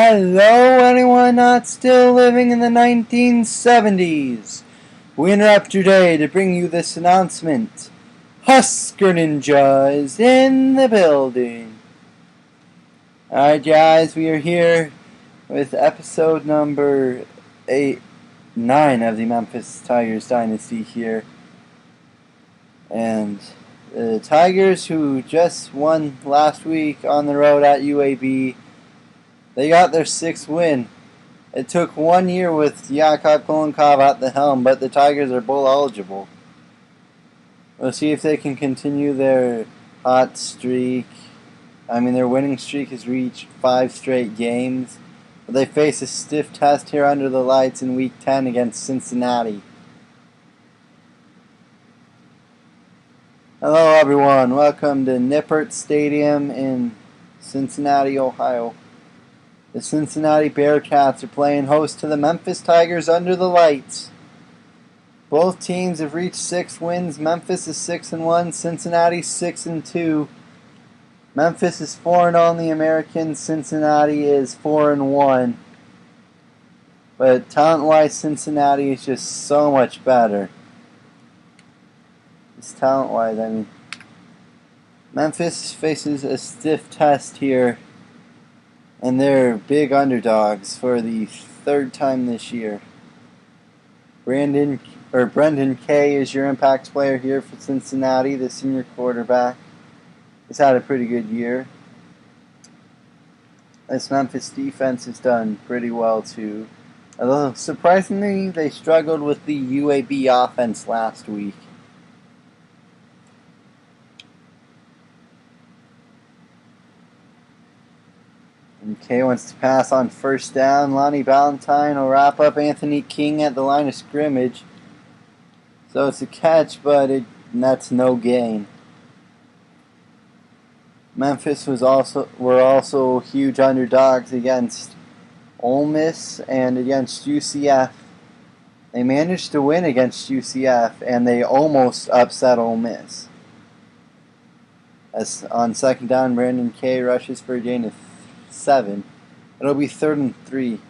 Hello, anyone not still living in the 1970s. We interrupt your day to bring you this announcement. Husker Ninja is in the building. Alright, guys, we are here with episode number 9 of the Memphis Tigers Dynasty here. And the Tigers, who just won last week on the road at UAB, they got their 6th win. It took 1 year with Yakov Kolonkov at the helm, but the Tigers are bowl eligible. We'll see if they can continue their hot streak. Their winning streak has reached 5 straight games. But they face a stiff test here under the lights in Week 10 against Cincinnati. Hello, everyone. Welcome to Nippert Stadium in Cincinnati, Ohio. The Cincinnati Bearcats are playing host to the Memphis Tigers under the lights. Both teams have reached 6 wins. Memphis is 6-1, Cincinnati 6-2. Memphis is 4-0 in the American, Cincinnati is 4-1. But talent-wise, Cincinnati is just so much better. Just talent-wise, Memphis faces a stiff test here. And they're big underdogs for the 3rd time this year. Brendan Kay is your impact player here for Cincinnati, the senior quarterback. He's had a pretty good year. This Memphis defense has done pretty well too. Although surprisingly, they struggled with the UAB offense last week. And Kay wants to pass on first down. Lonnie Valentine will wrap up Anthony King at the line of scrimmage. So it's a catch, but that's no gain. Memphis were also huge underdogs against Ole Miss and against UCF. They managed to win against UCF, and they almost upset Ole Miss. As on second down, Brandon Kay rushes for a gain of 7. It'll be 3rd and 3.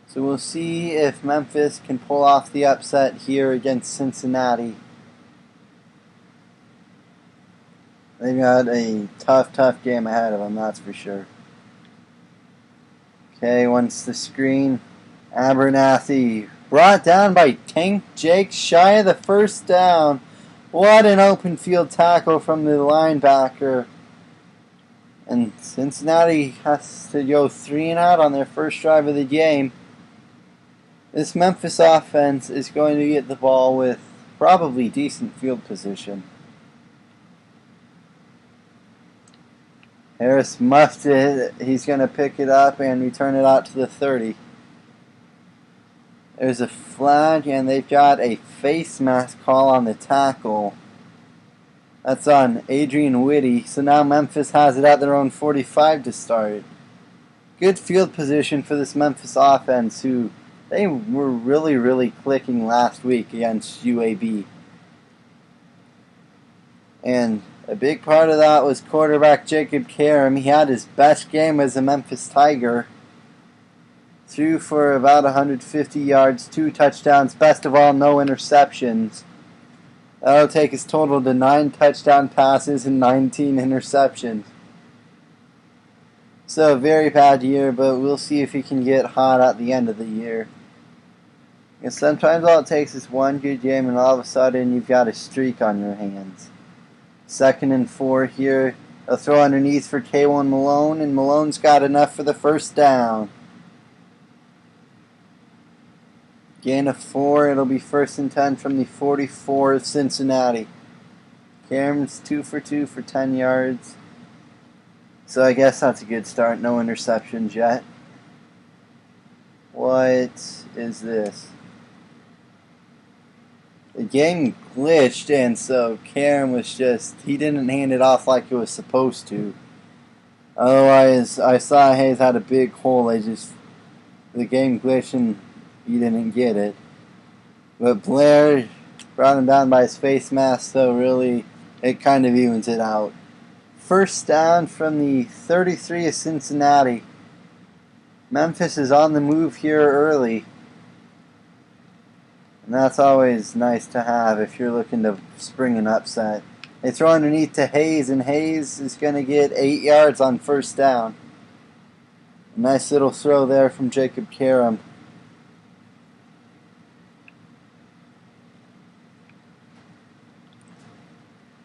So we'll see if Memphis can pull off the upset here against Cincinnati. They've got a tough game ahead of them, that's for sure. Okay, once the screen, Abernathy brought down by Tank Jake, shy of the first down. What an open field tackle from the linebacker. And Cincinnati has to go 3-and-out on their first drive of the game. This Memphis offense is going to get the ball with probably decent field position. Harris muffed it. He's going to pick it up and return it out to the 30. There's a flag, and they've got a face mask call on the tackle. That's on Adrian Whitty. So now Memphis has it at their own 45 to start. Good field position for this Memphis offense, who they were really clicking last week against UAB. And a big part of that was quarterback Jacob Karam. He had his best game as a Memphis Tiger. Threw for about 150 yards, 2 touchdowns, best of all, no interceptions. That'll take his total to 9 touchdown passes and 19 interceptions. So a very bad year, but we'll see if he can get hot at the end of the year. And sometimes all it takes is one good game, and all of a sudden you've got a streak on your hands. 2nd and 4 here. They'll throw underneath for K1 Malone, and Malone's got enough for the first down. Gain of 4, it'll be 1st and 10 from the 44 of Cincinnati. Karam's 2 for 2 for 10 yards. So I guess that's a good start. No interceptions yet. What is this? The game glitched, and so Karam he didn't hand it off like it was supposed to. Otherwise, I saw Hayes had a big hole. The game glitched and he didn't get it. But Blair brought him down by his face mask, so really it kind of evens it out. First down from the 33 of Cincinnati. Memphis is on the move here early. And that's always nice to have if you're looking to spring an upset. They throw underneath to Hayes, and Hayes is going to get 8 yards on first down. Nice little throw there from Jacob Karam.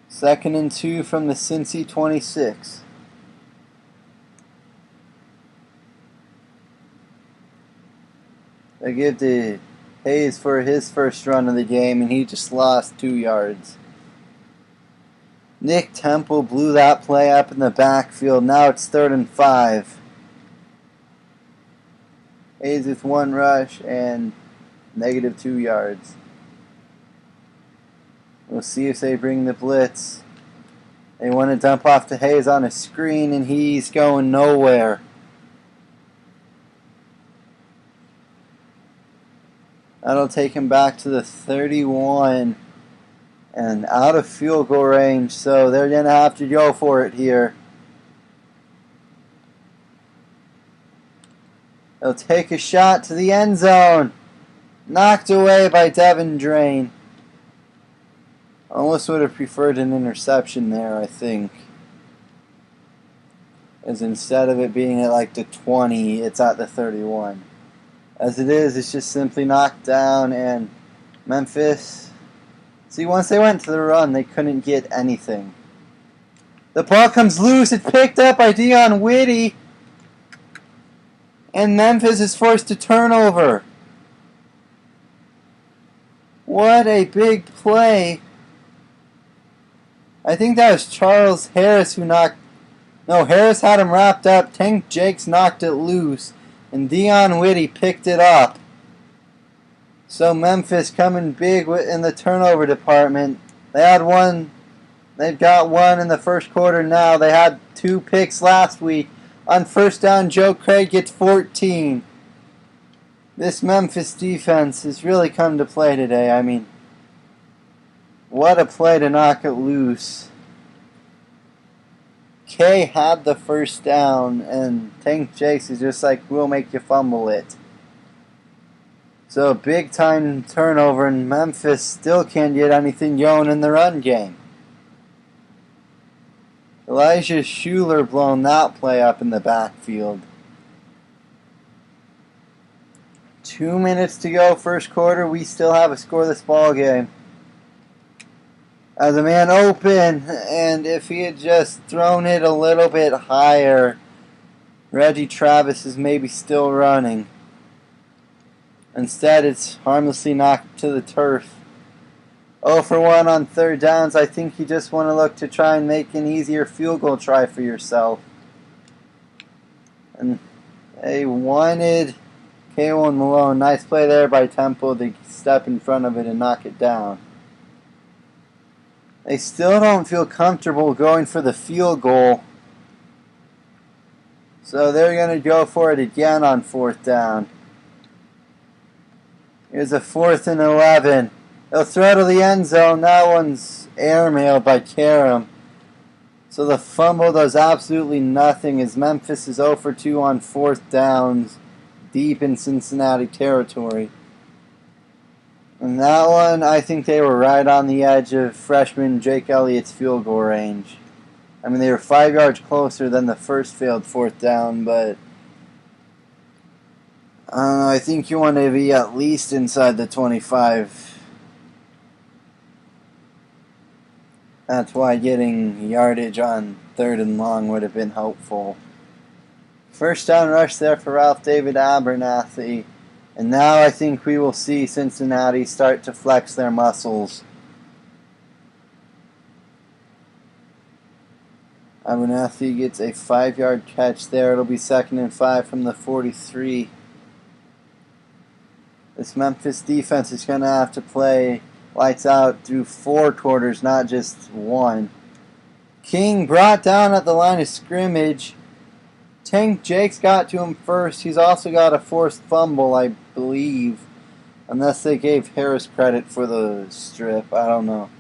Second and 2 from the Cincy 26. They give to Hayes for his first run of the game, and he just lost 2 yards. Nick Temple blew that play up in the backfield. Now it's 3rd and 5. Hayes with 1 rush and negative 2 yards. We'll see if they bring the blitz. They want to dump off to Hayes on a screen, and he's going nowhere. That'll take him back to the 31 and out of field goal range, so they're going to have to go for it here. They'll take a shot to the end zone. Knocked away by Devin Drain. Almost would have preferred an interception there, I think. As instead of it being at like the 20, it's at the 31. As it is, it's just simply knocked down, and Memphis... See, once they went to the run, they couldn't get anything. The ball comes loose. It's picked up by Dion Whitty. And Memphis is forced to turnover. What a big play. I think that was Charles Harris who knocked... No, Harris had him wrapped up. Tank Jakes knocked it loose. And Dion Whitty picked it up. So Memphis coming big in the turnover department. They've got 1 in the first quarter now. They had 2 picks last week. On first down, Joe Craig gets 14. This Memphis defense has really come to play today. I mean, what a play to knock it loose. Kay had the first down, and Tank Jakes is just like, we'll make you fumble it. So big time turnover, and Memphis still can't get anything going in the run game. Elijah Schuler blown that play up in the backfield. 2 minutes to go, first quarter. We still have a scoreless ball game. As a man open, and if he had just thrown it a little bit higher, Reggie Travis is maybe still running. Instead, it's harmlessly knocked to the turf. 0 for 1 on third downs. I think you just want to look to try and make an easier field goal try for yourself. And they wanted Kaylin Malone. Nice play there by Temple to step in front of it and knock it down. They still don't feel comfortable going for the field goal. So they're going to go for it again on fourth down. Here's a 4th and 11. They'll throw to the end zone. That one's airmailed by Karam. So the fumble does absolutely nothing as Memphis is 0 for 2 on fourth downs deep in Cincinnati territory. And that one, I think they were right on the edge of freshman Jake Elliott's field goal range. I mean, they were 5 yards closer than the first failed fourth down, but I don't know, I think you want to be at least inside the 25. That's why getting yardage on 3rd and long would have been helpful. First down rush there for Ralph David Abernathy. And now I think we will see Cincinnati start to flex their muscles. Abernathy gets a 5-yard catch there. It'll be 2nd and 5 from the 43. This Memphis defense is going to have to play lights out through 4 quarters, not just 1. King brought down at the line of scrimmage. Tank Jakes got to him first. He's also got a forced fumble, I believe. Unless they gave Harris credit for the strip. I don't know.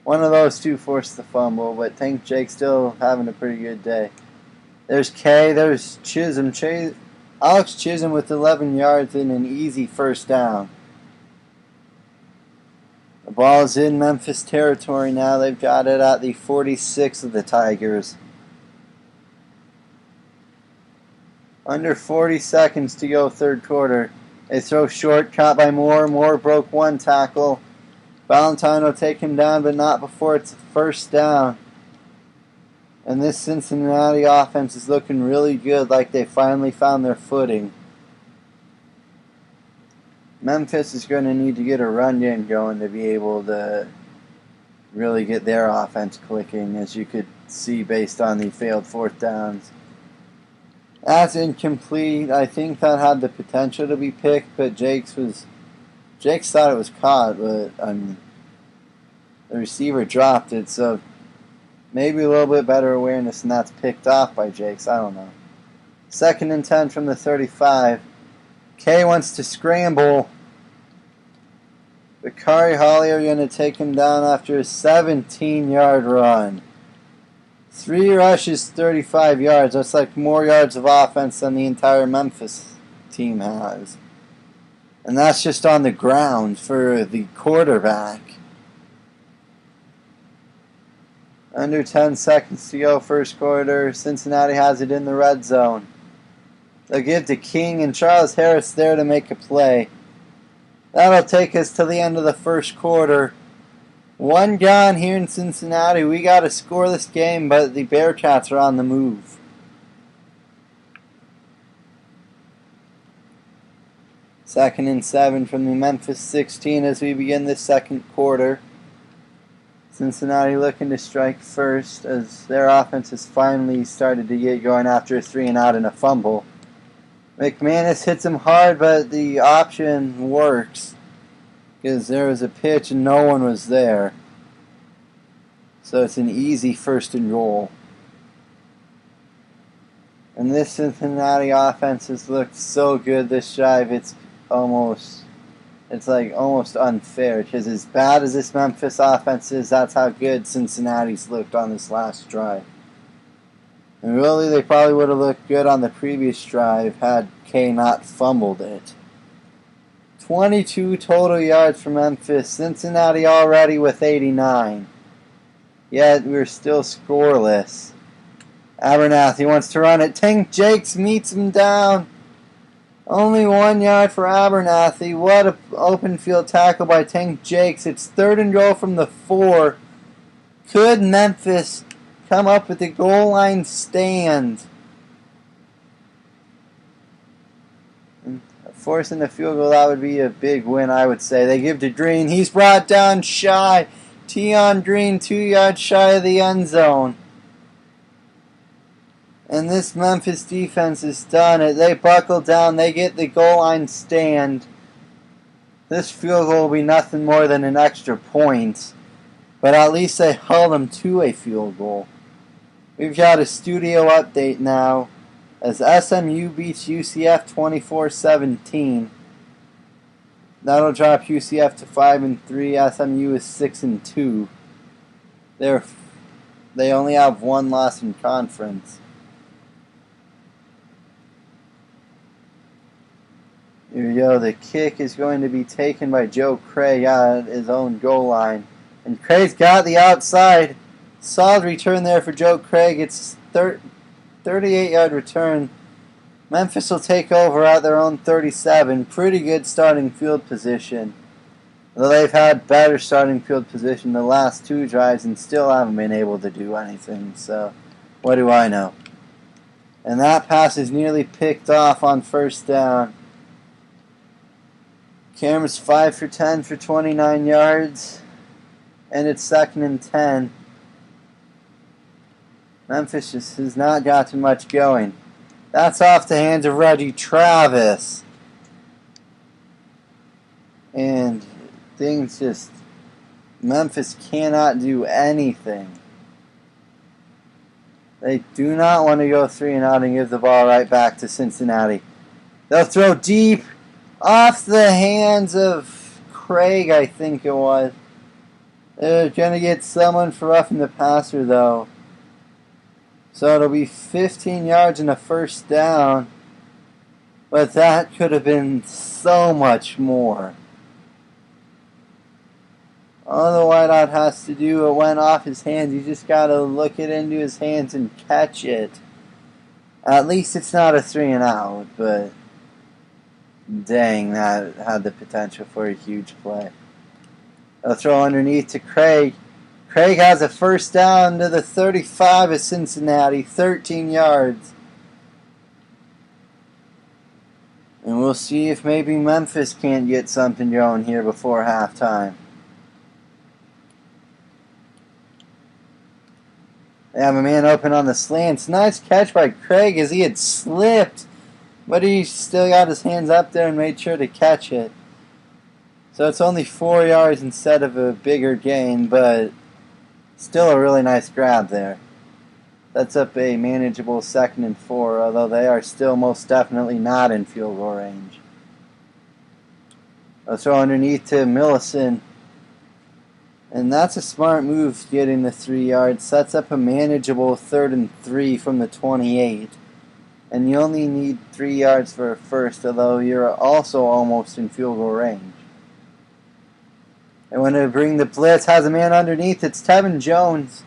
One of those two forced the fumble, but Tank Jakes still having a pretty good day. There's K. There's Chisholm. Alex Chisholm with 11 yards and an easy first down. The ball's in Memphis territory now. They've got it at the 46 of the Tigers. Under 40 seconds to go, third quarter. They throw short, caught by Moore. Moore broke one tackle. Valentine will take him down, but not before it's a first down. And this Cincinnati offense is looking really good, like they finally found their footing. Memphis is going to need to get a run game going to be able to really get their offense clicking, as you could see based on the failed fourth downs. That's incomplete. I think that had the potential to be picked, but Jakes thought it was caught, but the receiver dropped it, so maybe a little bit better awareness, and that's picked off by Jakes. I don't know. 2nd and 10 from the 35. K wants to scramble. Bakari Holly are going to take him down after a 17-yard run. 3 rushes, 35 yards. That's like more yards of offense than the entire Memphis team has. And that's just on the ground for the quarterback. Under 10 seconds to go, first quarter. Cincinnati has it in the red zone. They'll give to King and Charles Harris there to make a play. That'll take us to the end of the first quarter. One gone here in Cincinnati. We got to score this game, but the Bearcats are on the move. Second and 7 from the Memphis 16 as we begin the second quarter. Cincinnati looking to strike first as their offense has finally started to get going after a 3-and-out and a fumble. McManus hits him hard, but the option works because there was a pitch and no one was there. So it's an easy 1st and goal. And this Cincinnati offense has looked so good this drive, it's almost unfair, because as bad as this Memphis offense is, that's how good Cincinnati's looked on this last drive. And really, they probably would have looked good on the previous drive had K not fumbled it. 22 total yards for Memphis. Cincinnati already with 89. Yet we're still scoreless. Abernathy wants to run it. Tank Jakes meets him down. Only 1 yard for Abernathy. What an open field tackle by Tank Jakes. It's 3rd and goal from the 4. Could Memphis come up with the goal line stand? Forcing the field goal, that would be a big win, I would say. They give to Green. He's brought down shy. Tion Green 2 yards shy of the end zone. And this Memphis defense has done it. They buckle down. They get the goal line stand. This field goal will be nothing more than an extra point. But at least they held them to a field goal. We've got a studio update now as SMU beats UCF 24-17. That'll drop UCF to 5-3. SMU is 6-2. They only have one loss in conference. Here we go. The kick is going to be taken by Joe Craig at his own goal line. And Craig's got the outside. Solid return there for Joe Craig. It's 38-yard return. Memphis will take over at their own 37. Pretty good starting field position. Though they've had better starting field position the last 2 drives and still haven't been able to do anything. So, what do I know? And that pass is nearly picked off on first down. Cameron's 5 for 10 for 29 yards. And it's 2nd and 10. Memphis just has not gotten much going. That's off the hands of Reggie Travis. And Memphis cannot do anything. They do not want to go 3-and-out and give the ball right back to Cincinnati. They'll throw deep off the hands of Craig, I think it was. They're going to get someone for roughing the passer, though. So it'll be 15 yards and a first down. But that could have been so much more. All the wideout has to do, it went off his hands. You just got to look it into his hands and catch it. At least it's not a 3-and-out, but dang, that had the potential for a huge play. They'll throw underneath to Craig. Craig has a first down to the 35 of Cincinnati, 13 yards. And we'll see if maybe Memphis can't get something going here before halftime. They have a man open on the slants. Nice catch by Craig as he had slipped, but he still got his hands up there and made sure to catch it. So it's only 4 yards instead of a bigger gain, but still a really nice grab there. That's up a manageable 2nd and 4, although they are still most definitely not in field goal range. They'll throw underneath to Millicent. And that's a smart move, getting the 3 yards. Sets up a manageable 3rd and 3 from the 28. And you only need 3 yards for a first, although you're also almost in field goal range. And when they bring the blitz, has a man underneath. It's Tevin Jones.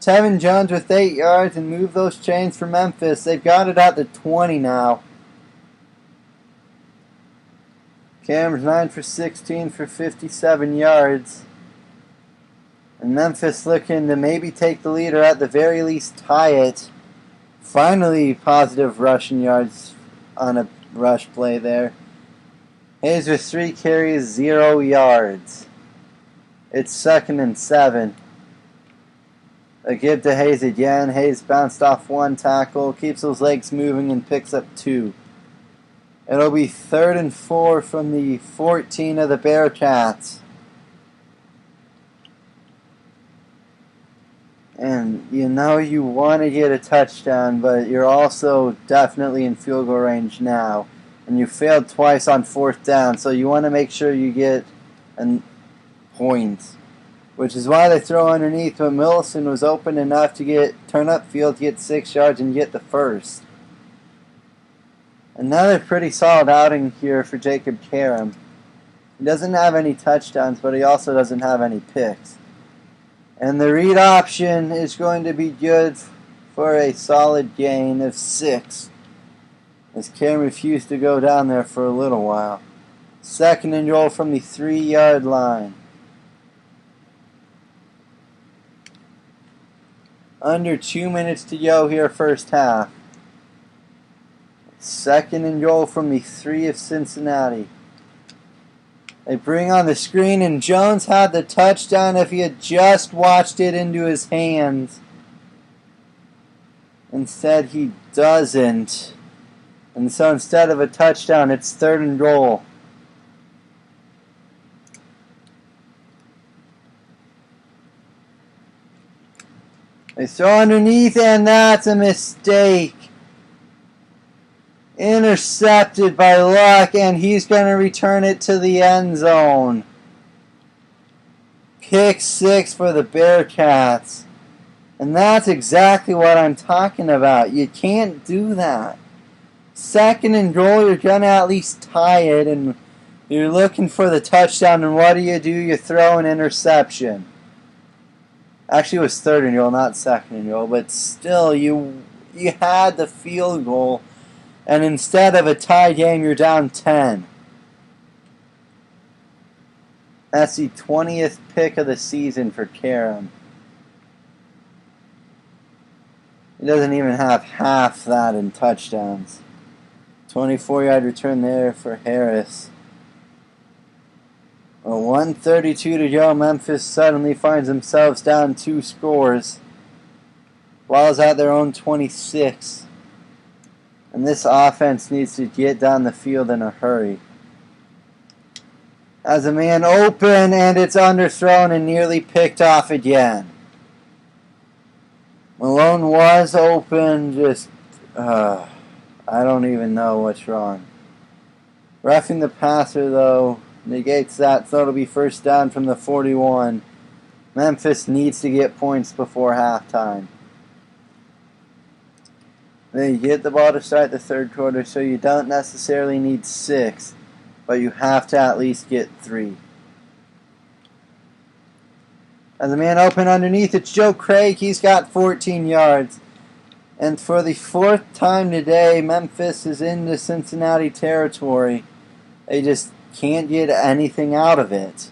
Tevin Jones with 8 yards and move those chains for Memphis. They've got it at the 20 now. Cam's 9 for 16 for 57 yards. And Memphis looking to maybe take the lead or at the very least tie it. Finally, positive rushing yards on a rush play there. Hayes with 3 carries, 0 yards. It's 2nd and 7. They give to Hayes again. Hayes bounced off 1 tackle, keeps those legs moving, and picks up 2. It'll be 3rd and 4 from the 14 of the Bearcats. And you know you want to get a touchdown, but you're also definitely in field goal range now. And you failed twice on 4th down, so you want to make sure you get a point. Which is why they throw underneath, but Millicent was open enough to turn up field to get 6 yards and get the first. Another pretty solid outing here for Jacob Karam. He doesn't have any touchdowns, but he also doesn't have any picks. And the read option is going to be good for a solid gain of 6. As Karam refused to go down there for a little while. 2nd and goal from the 3-yard line. Under 2 minutes to go here first half. 2nd and goal from the 3 of Cincinnati. They bring on the screen, and Jones had the touchdown if he had just watched it into his hands. Instead, he doesn't. And so instead of a touchdown, it's 3rd and goal. They throw underneath, and that's a mistake. Intercepted by Luck, and he's going to return it to the end zone. Pick 6 for the Bearcats. And that's exactly what I'm talking about. You can't do that. 2nd and goal, you're going to at least tie it, and you're looking for the touchdown, and what do? You throw an interception. Actually, it was 3rd and goal, not 2nd and goal, but still, you had the field goal. And instead of a tie game, you're down 10. That's the 20th pick of the season for Karam. He doesn't even have half that in touchdowns. 24-yard return there for Harris. Well, 1:32 to go. Memphis suddenly finds themselves down 2 scores. Ball's at their own 26. And this offense needs to get down the field in a hurry. As a man open, and it's underthrown and nearly picked off again. Malone was open, I don't even know what's wrong. Roughing the passer, though, negates that, so it'll be first down from the 41. Memphis needs to get points before halftime. Then you get the ball to start the third quarter, so you don't necessarily need 6, but you have to at least get 3. As a man open underneath, it's Joe Craig. He's got 14 yards. And for the 4th time today, Memphis is into Cincinnati territory. They just can't get anything out of it.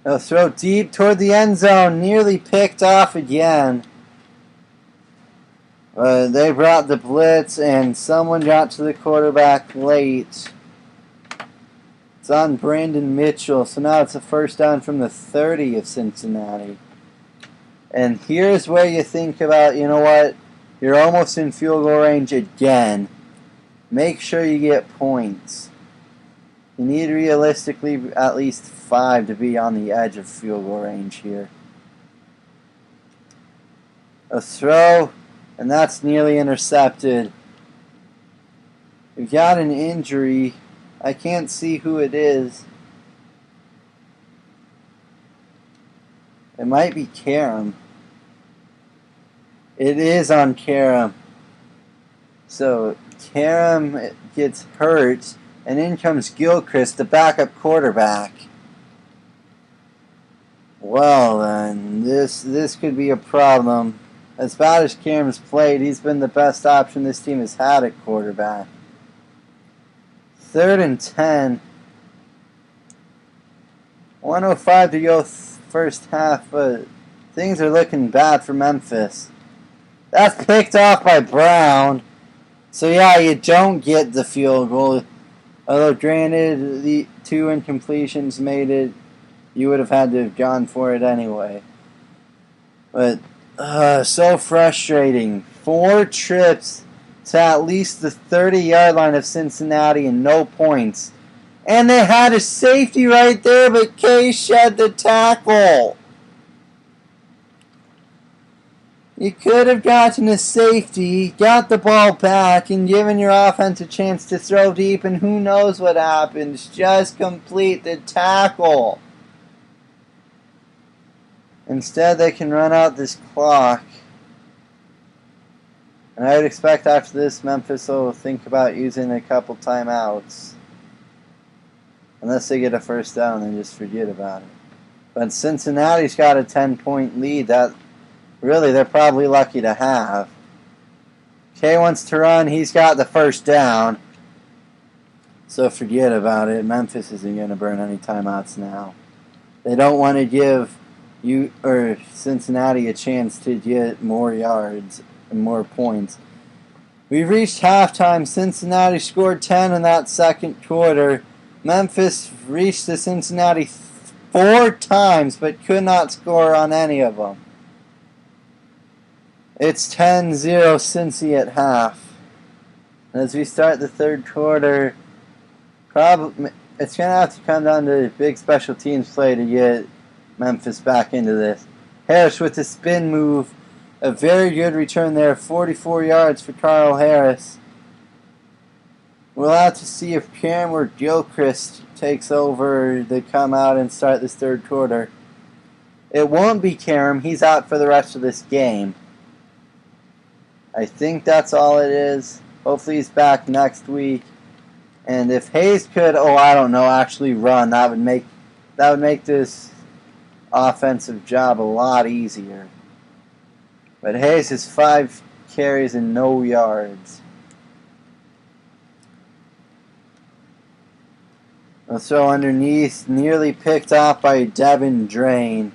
They'll throw deep toward the end zone, nearly picked off again. They brought the blitz, and someone got to the quarterback late. It's on Brandon Mitchell, so now it's a first down from the 30 of Cincinnati. And here's where you think about, you know what, you're almost in field goal range again. Make sure you get points. You need realistically at least 5 to be on the edge of field goal range here. A throw, and that's nearly intercepted. We've got an injury. I can't see who it is. It might be Karam. It is on Karam. So Karam gets hurt, and in comes Gilchrist, the backup quarterback. Well then, this could be a problem. As bad as Karam's played, he's been the best option this team has had at quarterback. 3rd and 10. 1:05 to go first half, but things are looking bad for Memphis. That's picked off by Brown. So yeah, you don't get the field goal. Although granted, the 2 incompletions made it, you would have had to have gone for it anyway. But so frustrating. 4 trips to at least the 30-yard line of Cincinnati and no points. And they had a safety right there, but Kay shed the tackle. You could have gotten a safety, got the ball back, and given your offense a chance to throw deep, and who knows what happens. Just complete the tackle. Instead, they can run out this clock. And I would expect after this, Memphis will think about using a couple timeouts. Unless they get a first down, then just forget about it. But Cincinnati's got a 10-point lead that really they're probably lucky to have. Kay wants to run. He's got the first down. So forget about it. Memphis isn't going to burn any timeouts now. They don't want to give you or Cincinnati a chance to get more yards and more points. We've reached halftime. Cincinnati scored 10 in that second quarter. Memphis reached the Cincinnati 4 times but could not score on any of them. It's 10-0 Cincy at half. As we start the third quarter, it's going to have to come down to big special teams play to get Memphis back into this. Harris with the spin move. A very good return there. 44 yards for Carl Harris. We'll have to see if Cam or Gilchrist takes over to come out and start this third quarter. It won't be Karam. He's out for the rest of this game. I think that's all it is. Hopefully he's back next week. And if Hayes could, actually run, that would make this offensive job a lot easier. But Hayes has 5 carries and no yards. A throw underneath, nearly picked off by Devin Drain.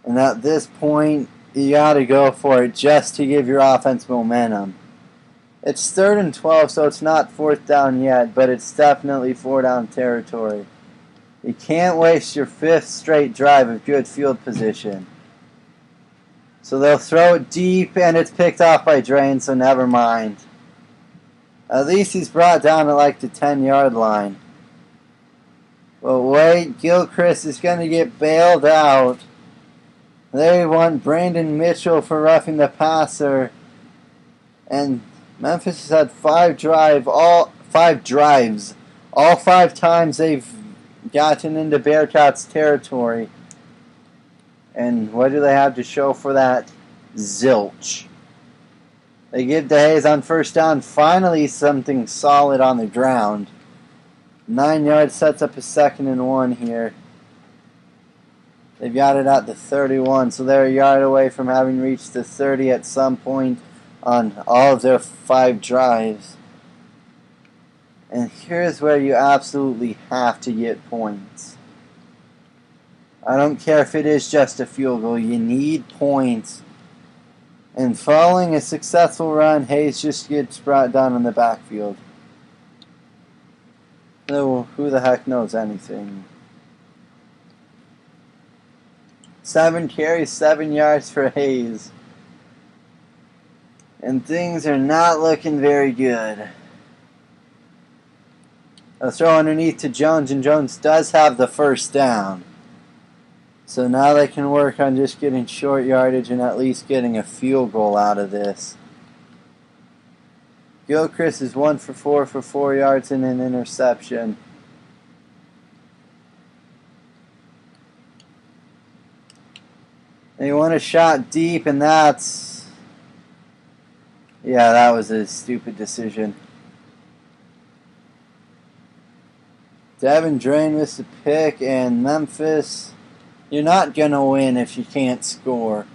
And at this point, you got to go for it just to give your offense momentum. It's 3rd and 12, so it's not 4th down yet, but it's definitely 4-down territory. You can't waste your 5th straight drive of good field position. So they'll throw it deep, and it's picked off by Drain, so never mind. At least he's brought down to like the 10-yard line. But wait, Gilchrist is going to get bailed out. They want Brandon Mitchell for roughing the passer. And Memphis has had 5 drives. All 5 times they've gotten into Bearcats territory. And what do they have to show for that? Zilch. They give to Hayes on first down. Finally something solid on the ground. 9 yards sets up a 2nd and 1 here. They've got it at the 31, so they're a yard away from having reached the 30 at some point on all of their 5 drives. And here's where you absolutely have to get points. I don't care if it is just a field goal. You need points. And following a successful run, Hayes just gets brought down in the backfield. So who the heck knows anything? 7 carries, 7 yards for Hayes. And things are not looking very good. A throw underneath to Jones, and Jones does have the first down. So now they can work on just getting short yardage and at least getting a field goal out of this. Gilchrist is 1 for 4 yards and an interception. They want a shot deep, and that's... yeah, that was a stupid decision. Devin Drain missed a pick, and Memphis... you're not going to win if you can't score.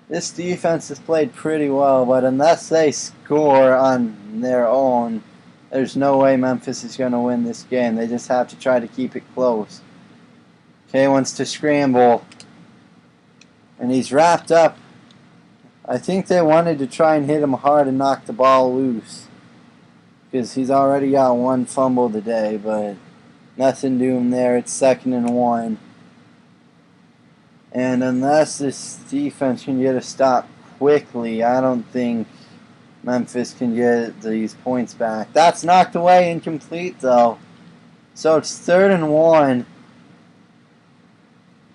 This defense has played pretty well, but unless they score on their own, there's no way Memphis is going to win this game. They just have to try to keep it close. Kay wants to scramble, and he's wrapped up. I think they wanted to try and hit him hard and knock the ball loose, because he's already got 1 fumble today, but nothing doing there. It's 2nd and 1. And unless this defense can get a stop quickly, I don't think Memphis can get these points back. That's knocked away, incomplete though. So it's 3rd and 1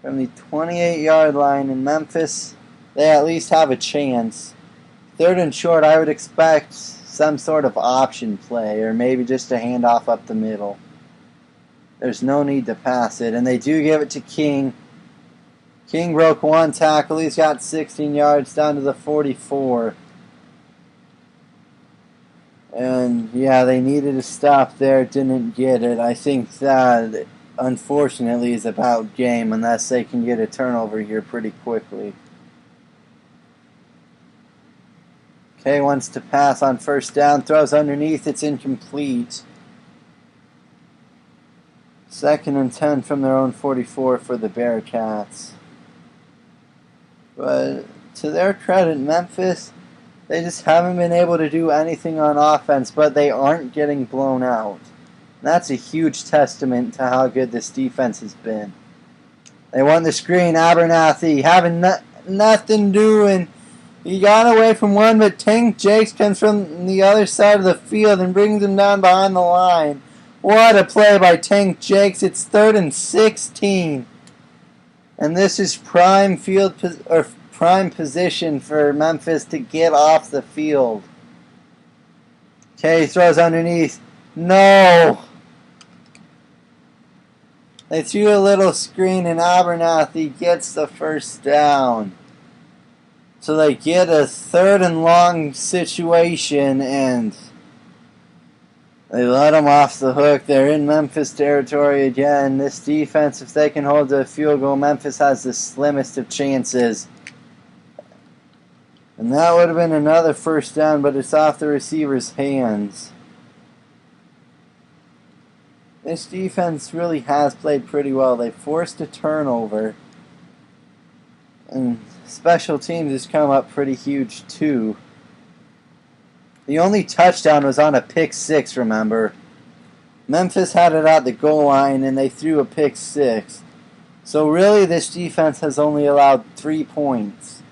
from the 28-yard line in Memphis. They at least have a chance. 3rd and short, I would expect some sort of option play or maybe just a handoff up the middle. There's no need to pass it, and they do give it to King. King broke 1 tackle. He's got 16 yards down to the 44. And yeah, they needed a stop there. Didn't get it. I think that, unfortunately, is about game unless they can get a turnover here pretty quickly. Kay wants to pass on first down. Throws underneath. It's incomplete. 2nd and 10 from their own 44 for the Bearcats. But to their credit, Memphis, they just haven't been able to do anything on offense, but they aren't getting blown out. And that's a huge testament to how good this defense has been. They won the screen. Abernathy having nothing doing. He got away from one, but Tank Jakes comes from the other side of the field and brings him down behind the line. What a play by Tank Jakes. It's 3rd and 16. And this is prime position for Memphis to get off the field. Okay, throws underneath. No! They threw a little screen and Abernathy gets the first down. So they get a 3rd and long situation and they let them off the hook. They're in Memphis territory again. This defense, if they can hold the field goal, Memphis has the slimmest of chances. And that would have been another first down, but it's off the receiver's hands. This defense really has played pretty well. They forced a turnover. And special teams has come up pretty huge too. The only touchdown was on a pick 6, remember. Memphis had it at the goal line and they threw a pick 6. So really this defense has only allowed 3 points.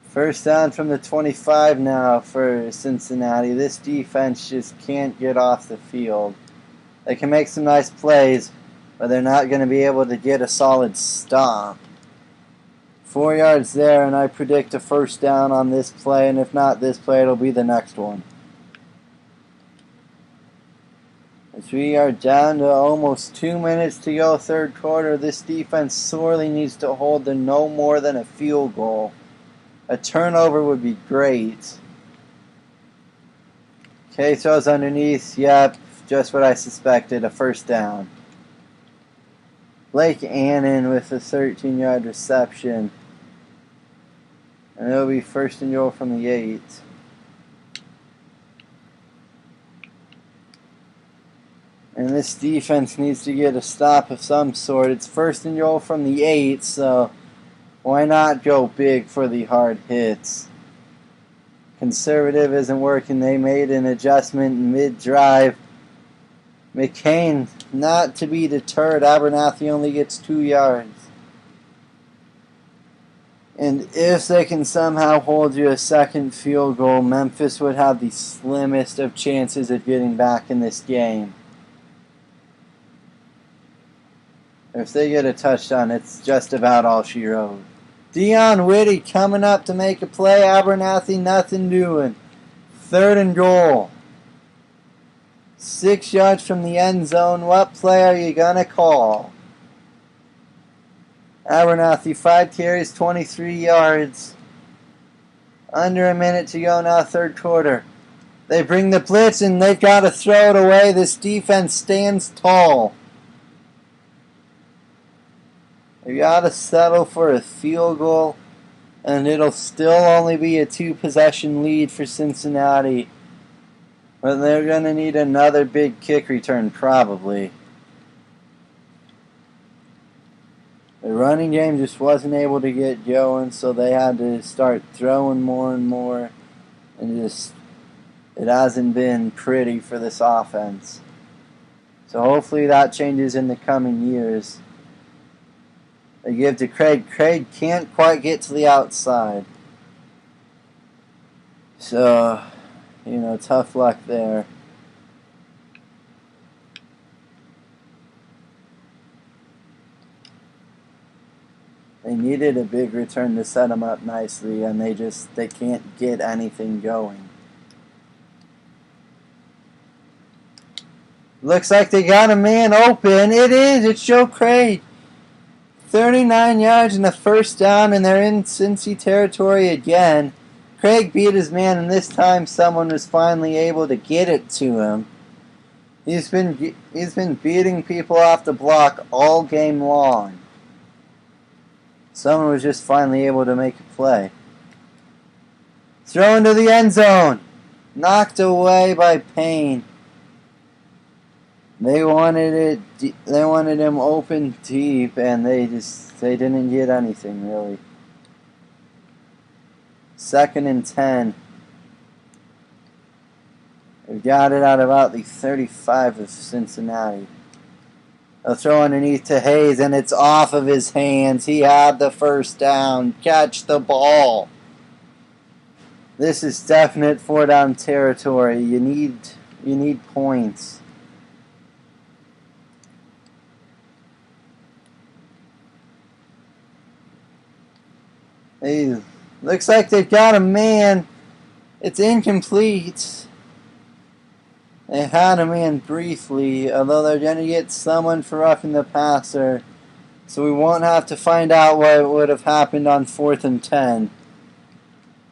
First down from the 25 now for Cincinnati. This defense just can't get off the field. They can make some nice plays, but they're not going to be able to get a solid stop. 4 yards there, and I predict a first down on this play, and if not this play, it'll be the next one. As we are down to almost 2 minutes to go third quarter, this defense sorely needs to hold to no more than a field goal. A turnover would be great. Okay, throws underneath. Yep, just what I suspected, a first down. Blake Annan with a 13-yard reception. And it'll be first and goal from the 8. And this defense needs to get a stop of some sort. It's first and goal from the 8, so why not go big for the hard hits? Conservative isn't working. They made an adjustment mid-drive. McCain, not to be deterred. Abernathy only gets 2 yards. And if they can somehow hold you a second field goal, Memphis would have the slimmest of chances of getting back in this game. If they get a touchdown, it's just about all she wrote. Dion Whitty coming up to make a play. Abernathy, nothing doing. Third and goal. 6 yards from the end zone. What play are you going to call? Abernathy, 5 carries, 23 yards. Under a minute to go now, third quarter. They bring the blitz and they've got to throw it away. This defense stands tall. You gotta settle for a field goal, and it'll still only be a 2-possession lead for Cincinnati. But they're gonna need another big kick return, probably. The running game just wasn't able to get going, so they had to start throwing more and more, and it hasn't been pretty for this offense. So hopefully that changes in the coming years. They give to Craig. Craig can't quite get to the outside. So, tough luck there. They needed a big return to set them up nicely, and they can't get anything going. Looks like they got a man open. It is. It's Joe Craig. 39 yards and a first down, and they're in Cincy territory again. Craig beat his man, and this time someone was finally able to get it to him. He's been beating people off the block all game long. Someone was just finally able to make a play. Throw into the end zone. Knocked away by Payne. They wanted him open deep, and they didn't get anything really. 2nd and 10. They've got it at about the 35 of Cincinnati. They'll throw underneath to Hayes, and it's off of his hands. He had the first down. Catch the ball. This is definite 4-down territory. You need points. Hey, looks like they've got a man. It's incomplete. They had a man briefly, although they're going to get someone for roughing the passer. So we won't have to find out what would have happened on 4th and 10.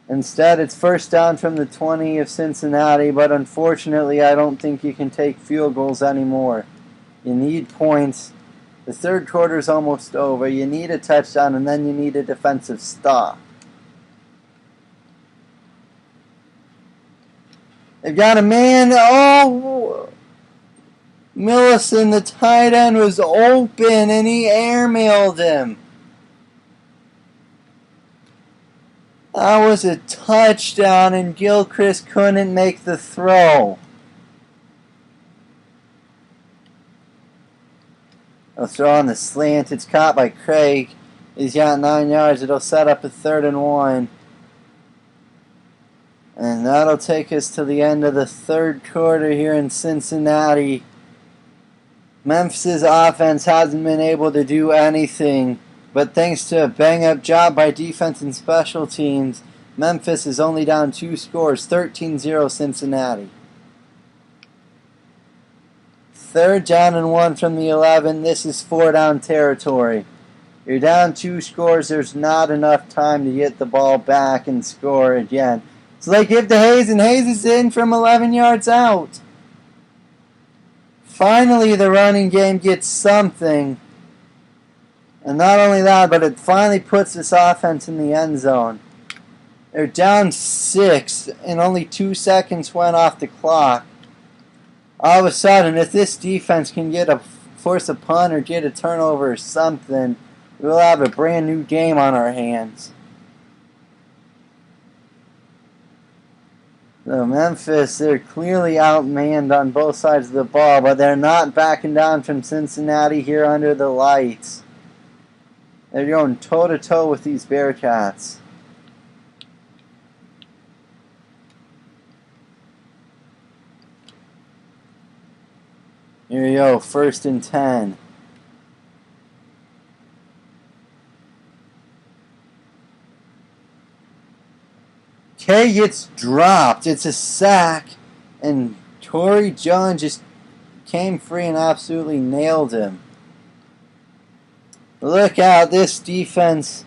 Instead, it's first down from the 20 of Cincinnati, but unfortunately I don't think you can take field goals anymore. You need points. The third quarter is almost over. You need a touchdown, and then you need a defensive stop. They've got a man. Oh! Millison, the tight end, was open, and he airmailed him. That was a touchdown, and Gilchrist couldn't make the throw. They'll throw on the slant. It's caught by Craig. He's got 9 yards. It'll set up a 3rd and 1. And that'll take us to the end of the third quarter here in Cincinnati. Memphis' offense hasn't been able to do anything, but thanks to a bang-up job by defense and special teams, Memphis is only down 2 scores, 13-0 Cincinnati. 3rd down and 1 from the 11. This is 4-down territory. You're down 2 scores. There's not enough time to get the ball back and score again. So they give to Hayes, and Hayes is in from 11 yards out. Finally, the running game gets something. And not only that, but it finally puts this offense in the end zone. They're down 6, and only 2 seconds went off the clock. All of a sudden, if this defense can force a punt or get a turnover or something, we'll have a brand new game on our hands. So Memphis, they're clearly outmanned on both sides of the ball, but they're not backing down from Cincinnati here under the lights. They're going toe-to-toe with these Bearcats. Here we go, 1st and 10. K gets dropped. It's a sack, and Torrey Jones just came free and absolutely nailed him. Look out, this defense.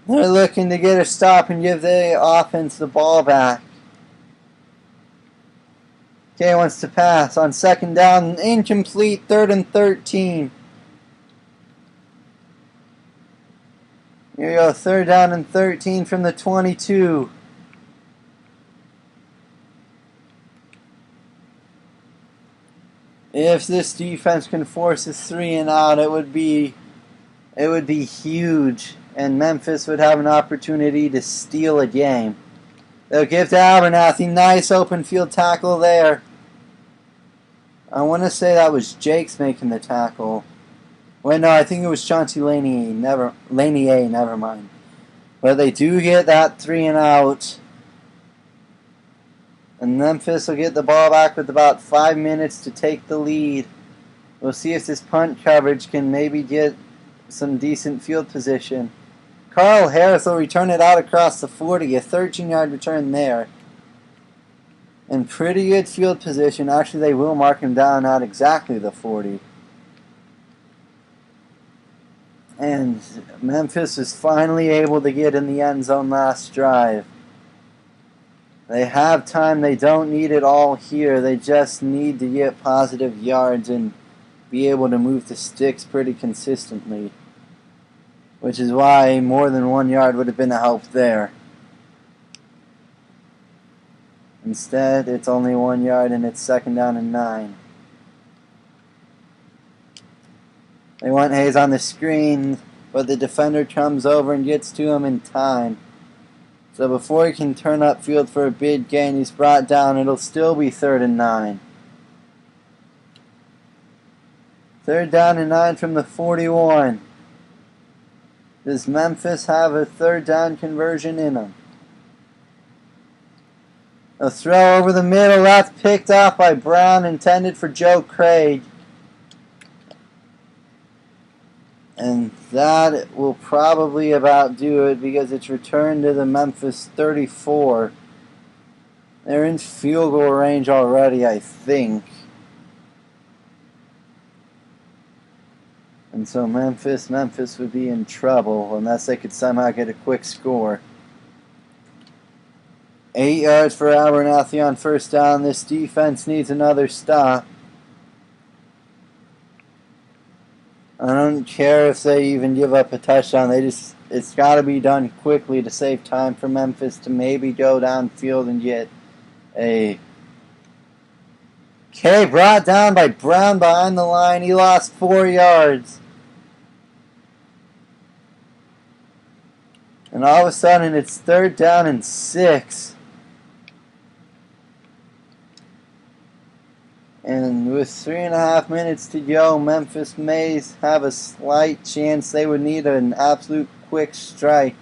They're looking to get a stop and give the offense the ball back. K wants to pass on 2nd down, incomplete, 3rd and 13. Here we go, 3rd down and 13 from the 22. If this defense can force a 3 and out, it would be huge, and Memphis would have an opportunity to steal a game. They'll give to Abernathy. Nice open field tackle there. I want to say that was Jakes making the tackle. Wait, no, I think it was Chauncey Lanier. Never mind. But they do get that 3 and out. And Memphis will get the ball back with about 5 minutes to take the lead. We'll see if this punt coverage can maybe get some decent field position. Carl Harris will return it out across the 40, a 13-yard return there. And pretty good field position. Actually, they will mark him down at exactly the 40. And Memphis is finally able to get in the end zone last drive. They have time. They don't need it all here. They just need to get positive yards and be able to move the sticks pretty consistently. Which is why more than 1 yard would have been a help there. Instead, it's only 1 yard and it's 2nd down and 9. They want Hayes on the screen, but the defender comes over and gets to him in time. So before he can turn upfield for a big gain, he's brought down. It'll still be 3rd and 9. 3rd down and 9 from the 41. Does Memphis have a 3rd down conversion in them? A throw over the middle. That's picked off by Brown, intended for Joe Craig. And that will probably about do it because it's returned to the Memphis 34. They're in field goal range already, I think. And so Memphis would be in trouble unless they could somehow get a quick score. 8 yards for Abernathy on 1st down. This defense needs another stop. I don't care if they even give up a touchdown. It's got to be done quickly to save time for Memphis to maybe go downfield and get a K brought down by Brown behind the line. He lost 4 yards. And all of a sudden it's 3rd down and 6. And with 3.5 minutes to go, Memphis may have a slight chance. They would need an absolute quick strike,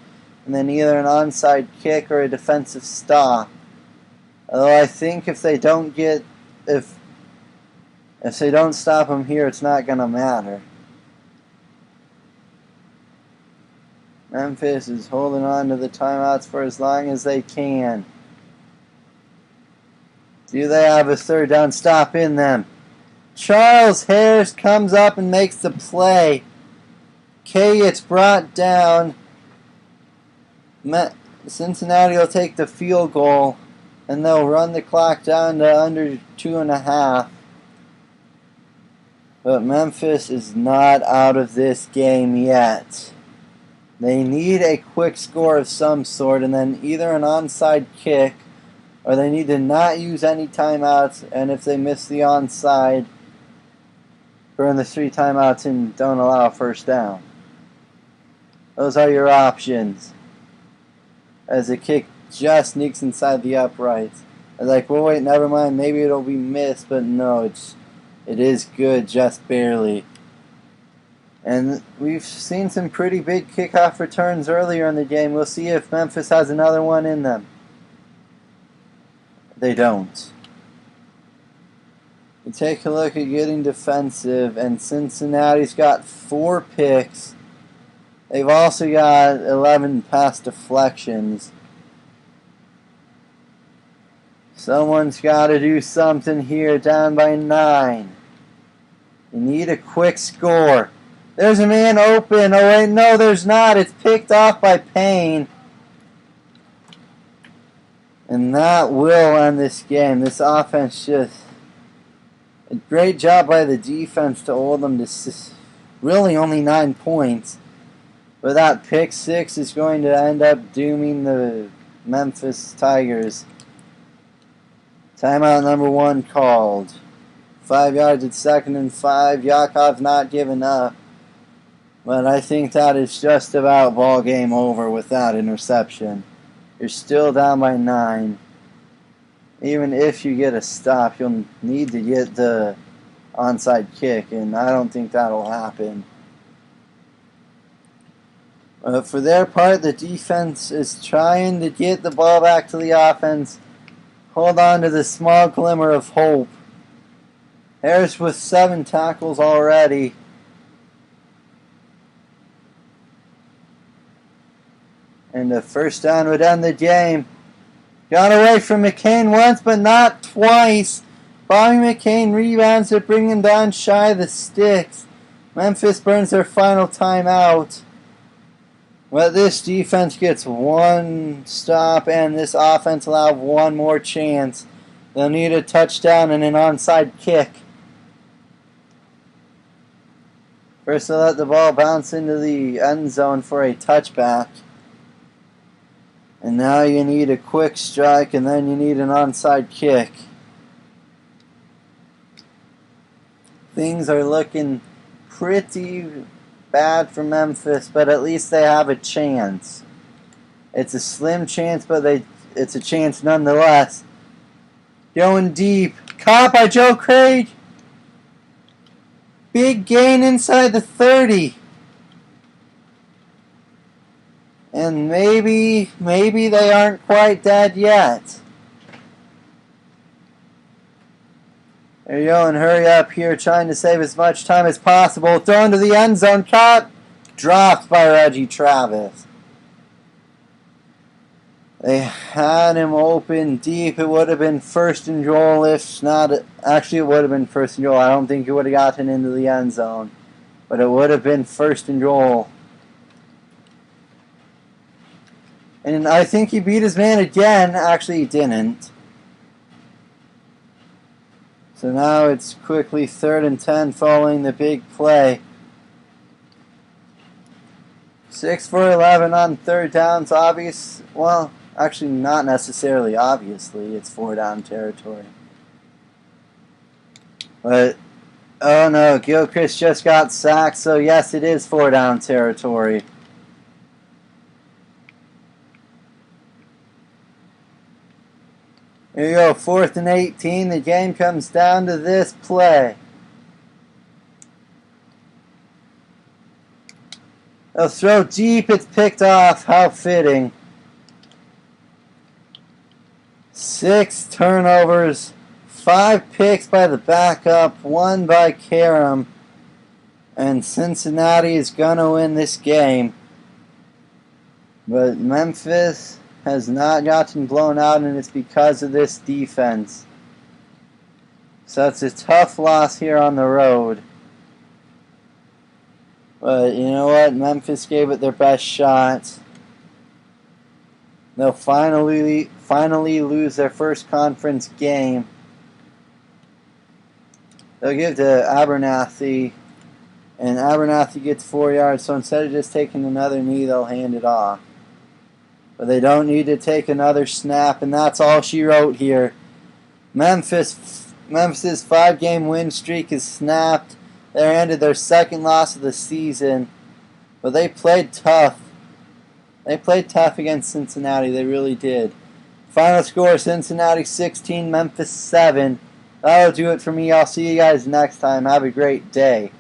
and then either an onside kick or a defensive stop. Although I think if they don't stop them here, it's not going to matter. Memphis is holding on to the timeouts for as long as they can. Do they have a 3rd down stop in them? Charles Harris comes up and makes the play. K gets brought down. Cincinnati will take the field goal, and they'll run the clock down to under 2.5. But Memphis is not out of this game yet. They need a quick score of some sort, and then either an onside kick, or they need to not use any timeouts, and if they miss the onside, burn the 3 timeouts and don't allow a first down. Those are your options. As the kick just sneaks inside the uprights. I was like, well, wait, never mind, maybe it'll be missed, but no, it is good, just barely. And we've seen some pretty big kickoff returns earlier in the game. We'll see if Memphis has another one in them. They don't. You take a look at getting defensive, and Cincinnati's got 4 picks. They've also got 11 pass deflections. Someone's got to do something here, down by 9. You need a quick score. There's a man open. Oh, wait, no, there's not. It's picked off by Payne. And that will end this game. This offense just... A great job by the defense to hold them to really only 9 points. But that pick 6 is going to end up dooming the Memphis Tigers. Timeout number 1 called. 5 yards at 2nd and 5. Yakov's not giving up. But I think that is just about ball game over with that interception. You're still down by 9. Even if you get a stop, you'll need to get the onside kick, and I don't think that'll happen. For their part, the defense is trying to get the ball back to the offense. Hold on to the small glimmer of hope. Harris with 7 tackles already. And the first down would end the game. Got away from McCain once, but not twice. Bobby McCain rebounds to bring him down shy of the sticks. Memphis burns their final timeout. But this defense gets 1 stop, and this offense will have 1 more chance. They'll need a touchdown and an onside kick. First, they'll let the ball bounce into the end zone for a touchback. And now you need a quick strike, and then you need an onside kick. Things are looking pretty bad for Memphis, but at least they have a chance. It's a slim chance, but it's a chance nonetheless. Going deep. Caught by Joe Craig. Big gain inside the 30. And maybe they aren't quite dead yet. There you go, and hurry up here, trying to save as much time as possible. Thrown to the end zone, caught, dropped by Reggie Travis. They had him open deep. It would have been 1st and goal if not. Actually, it would have been 1st and goal. I don't think he would have gotten into the end zone. But it would have been 1st and goal. And I think he beat his man again. Actually, he didn't. So now it's quickly 3rd and 10 following the big play. 6 for 11 on 3rd downs. Obvious. Well, actually not necessarily obviously. It's 4-down territory. But, oh no, Gilchrist just got sacked. So yes, it is 4-down territory. Here you go, 4th and 18. The game comes down to this play. They'll throw deep. It's picked off. How fitting. 6 turnovers. 5 picks by the backup. 1 by Karam. And Cincinnati is going to win this game. But Memphis has not gotten blown out, and it's because of this defense. So it's a tough loss here on the road. But you know what? Memphis gave it their best shot. They'll finally lose their first conference game. They'll give to Abernathy, and Abernathy gets 4 yards, so instead of just taking another knee, they'll hand it off. But they don't need to take another snap, and that's all she wrote here. Memphis' 5-game win streak is snapped. They ended their second loss of the season, but they played tough. They played tough against Cincinnati. They really did. Final score, Cincinnati 16, Memphis 7. That'll do it for me. I'll see you guys next time. Have a great day.